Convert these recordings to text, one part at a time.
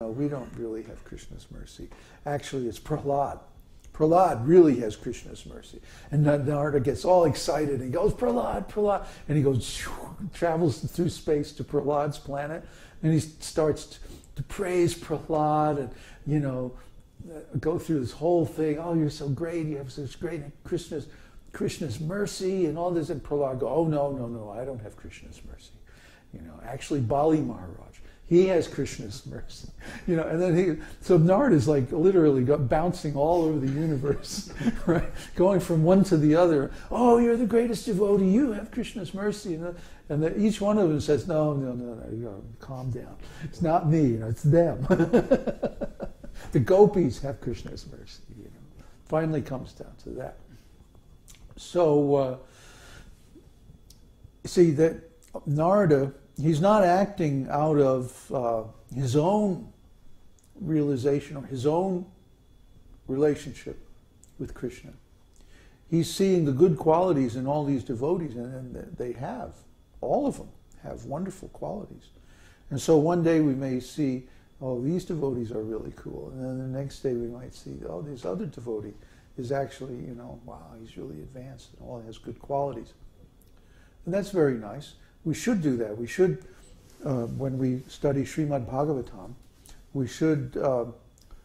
no, we don't really have Krishna's mercy. Actually, it's Prahlad. Prahlad really has Krishna's mercy. And Narada gets all excited and goes, Prahlad, Prahlad. And he goes, travels through space to Prahlad's planet, and he starts to praise Prahlad and, you know, go through this whole thing. Oh, you're so great. You have such great Krishna's mercy and all this. And Prahlad go, oh, no, I don't have Krishna's mercy. You know, actually, Bali Maharaj, he has Krishna's mercy. You know, and then so Narada is like literally bouncing all over the universe, right? Going from one to the other. Oh, you're the greatest devotee. You have Krishna's mercy. And then each one of them says, no, you know, calm down. It's not me, you know, it's them. The gopis have Krishna's mercy, you know. Finally comes down to that. So, see that Narada, he's not acting out of his own realization or his own relationship with Krishna. He's seeing the good qualities in all these devotees, and they have, all of them have wonderful qualities. And so one day we may see, oh, these devotees are really cool. And then the next day we might see, oh, this other devotee is actually, you know, wow, he's really advanced and all has good qualities. And that's very nice. We should do that. We should, when we study Śrīmad-Bhāgavatam, we should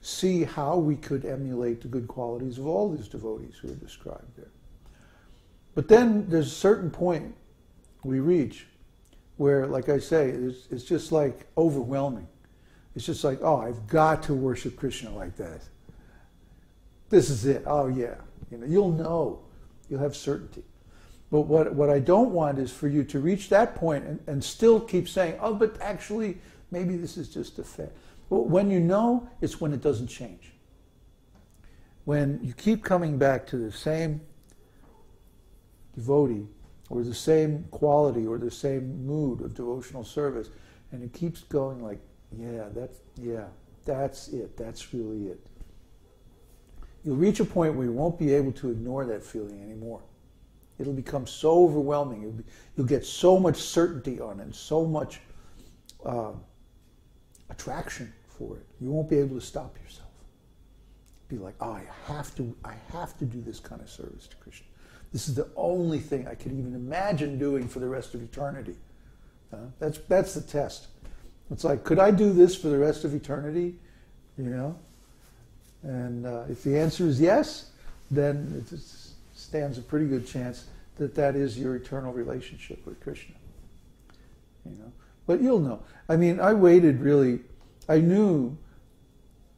see how we could emulate the good qualities of all these devotees who are described there. But then there's a certain point we reach where, like I say, it's just like overwhelming. It's just like, oh, I've got to worship Krishna like that. This is it. Oh, yeah. You know, you'll have certainty. But what I don't want is for you to reach that point and still keep saying, oh, but actually, maybe this is just a fad. Well, when you know, it's when it doesn't change. When you keep coming back to the same devotee, or the same quality, or the same mood of devotional service, and it keeps going like, that's it, that's really it. You'll reach a point where you won't be able to ignore that feeling anymore. It'll become so overwhelming. You'll get so much certainty on it, so much attraction for it. You won't be able to stop yourself. Be like, oh, I have to do this kind of service to Krishna. This is the only thing I could even imagine doing for the rest of eternity. That's the test. It's like, could I do this for the rest of eternity? You know? And if the answer is yes, then it stands a pretty good chance that that is your eternal relationship with Krishna. You know? But you'll know. I mean, I waited really, I knew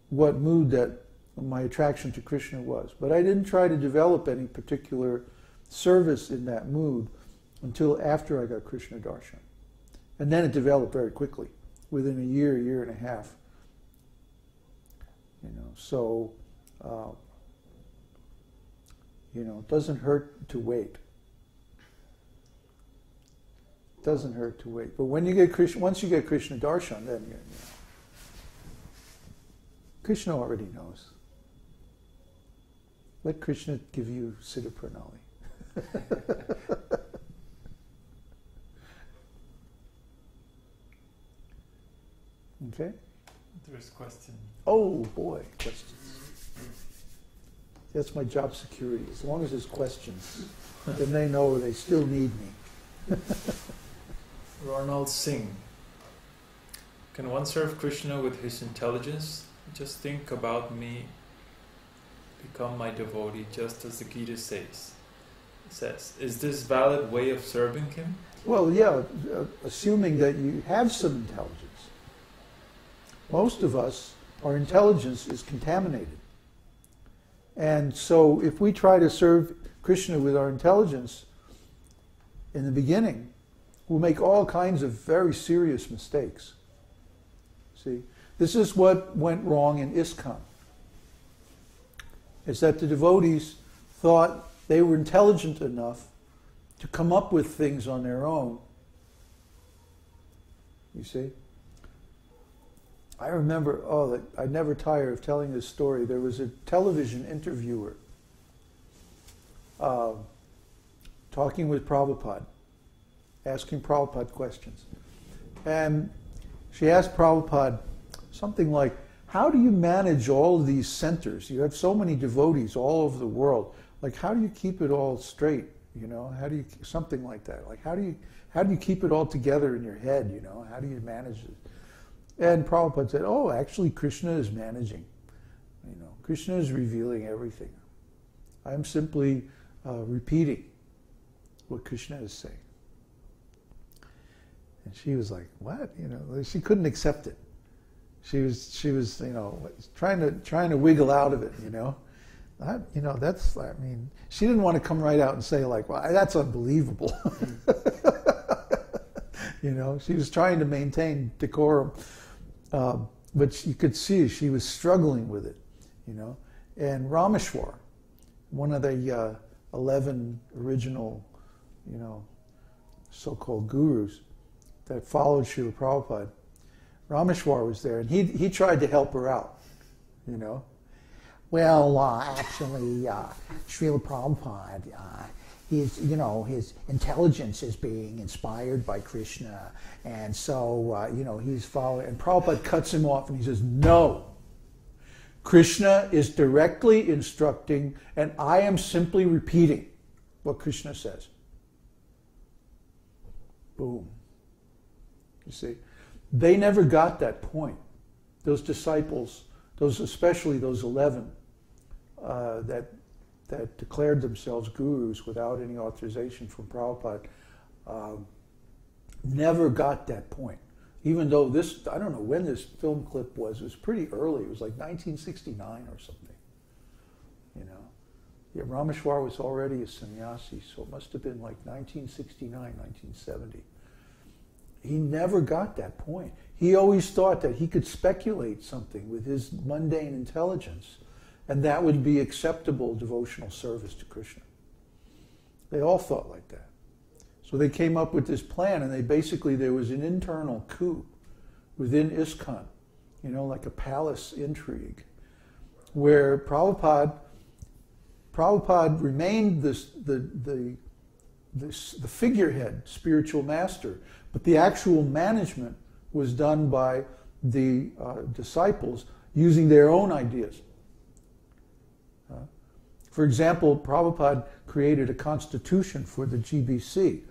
what mood that my attraction to Krishna was, but I didn't try to develop any particular service in that mood until after I got Krishna Darshan. And then it developed very quickly, within a year and a half. You know, so, you know, it doesn't hurt to wait. It doesn't hurt to wait. But when you get Krishna, once you get Krishna Darshan, then you know, Krishna already knows. Let Krishna give you Siddha Pranali. Okay? There's a question. Oh boy, questions. That's my job security. As long as there's questions, then they know they still need me. Ronald Singh. Can one serve Krishna with his intelligence? Just think about me, become my devotee, just as the Gita says. Is this valid way of serving him? Well, yeah, assuming that you have some intelligence. Most of us, our intelligence is contaminated. And so if we try to serve Krishna with our intelligence in the beginning, we'll make all kinds of very serious mistakes. See, this is what went wrong in ISKCON. Is that the devotees thought they were intelligent enough to come up with things on their own. You see? I remember, I never tire of telling this story. There was a television interviewer talking with Prabhupada, asking Prabhupada questions. And she asked Prabhupada, something like, how do you manage all of these centers? You have so many devotees all over the world. Like, how do you keep it all straight? You know, how do you, something like that. Like, how do you keep it all together in your head? You know, how do you manage it? And Prabhupada said, oh, actually Krishna is managing. You know, Krishna is revealing everything. I'm simply repeating what Krishna is saying. And she was like, what? You know, she couldn't accept it. She was, you know, trying to wiggle out of it, you know. You know, that's, I mean, she didn't want to come right out and say like, well, that's unbelievable. You know, she was trying to maintain decorum. But you could see she was struggling with it, you know. And Rameshwar, one of the 11 original, you know, so-called gurus that followed Srila Prabhupada, Rameshwar was there, and he tried to help her out, you know. Well, actually, Srila Prabhupada, his intelligence is being inspired by Krishna, and so, you know, he's following. And Prabhupada cuts him off, and he says, no. Krishna is directly instructing, and I am simply repeating what Krishna says. Boom. You see? They never got that point. Those disciples, especially those 11 that declared themselves gurus without any authorization from Prabhupada, never got that point. Even though this, I don't know when this film clip was, it was pretty early. It was like 1969 or something. You know? Yeah, Rameshwar was already a sannyasi, so it must have been like 1969, 1970. He never got that point. He always thought that he could speculate something with his mundane intelligence, and that would be acceptable devotional service to Krishna. They all thought like that. So they came up with this plan, and there was an internal coup within ISKCON, you know, like a palace intrigue, where Prabhupada remained the figurehead, spiritual master, but the actual management was done by the disciples using their own ideas. For example, Prabhupada created a constitution for the GBC,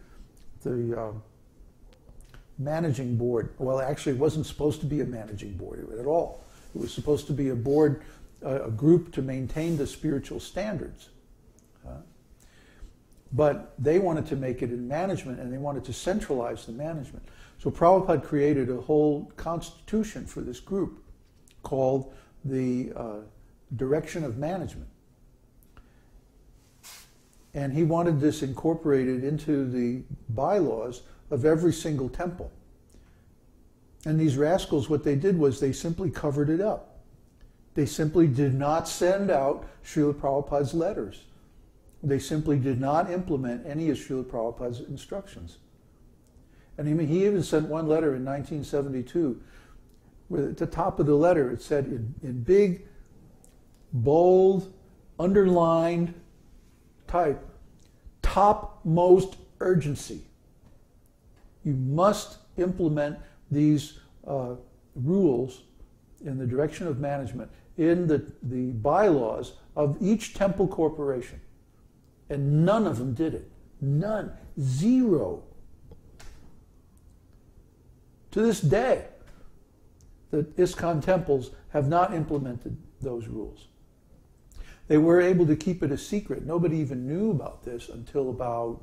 the managing board. Well, actually, it wasn't supposed to be a managing board at all. It was supposed to be a board, a group to maintain the spiritual standards. But they wanted to make it in management, and they wanted to centralize the management. So Prabhupada created a whole constitution for this group called the Direction of Management. And he wanted this incorporated into the bylaws of every single temple. And these rascals, what they did was they simply covered it up. They simply did not send out Srila Prabhupada's letters. They simply did not implement any of Srila Prabhupada's instructions. And he even sent one letter in 1972, where at the top of the letter it said in big, bold, underlined type, topmost urgency. You must implement these rules in the direction of management in the bylaws of each temple corporation. And none of them did it. None. Zero. To this day, the ISKCON temples have not implemented those rules. They were able to keep it a secret. Nobody even knew about this until about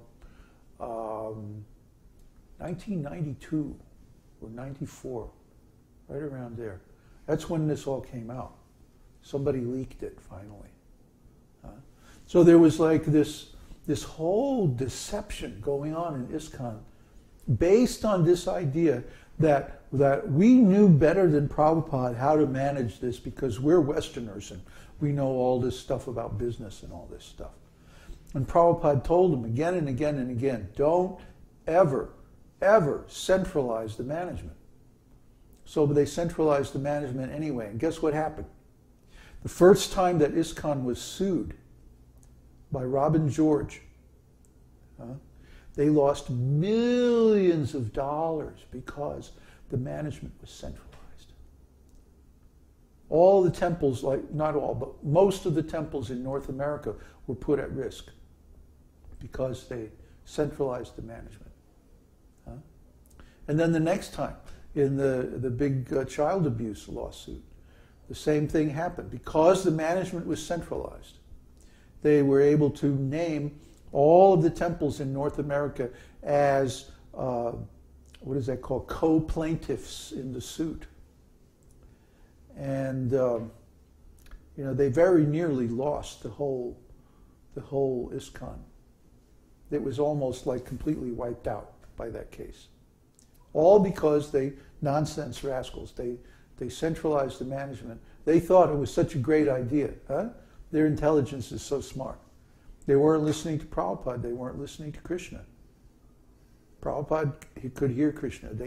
1992 or 94, right around there. That's when this all came out. Somebody leaked it finally. So there was like this whole deception going on in ISKCON based on this idea that we knew better than Prabhupada how to manage this because we're Westerners and we know all this stuff about business and all this stuff. And Prabhupada told them again and again and again, don't ever, ever centralize the management. So they centralized the management anyway. And guess what happened? The first time that ISKCON was sued by Robin George, they lost millions of dollars because the management was centralized. all the temples, like not all, but most of the temples in North America were put at risk because they centralized the management. Huh? And then the next time, in the big child abuse lawsuit, the same thing happened. Because the management was centralized, they were able to name all of the temples in North America as, what is that called, co-plaintiffs in the suit. And, they very nearly lost the whole ISKCON. It was almost like completely wiped out by that case. All because they, nonsense rascals, they centralized the management. They thought it was such a great idea. Huh? Their intelligence is so smart. They weren't listening to Prabhupada. They weren't listening to Krishna. Prabhupada, he could hear Krishna.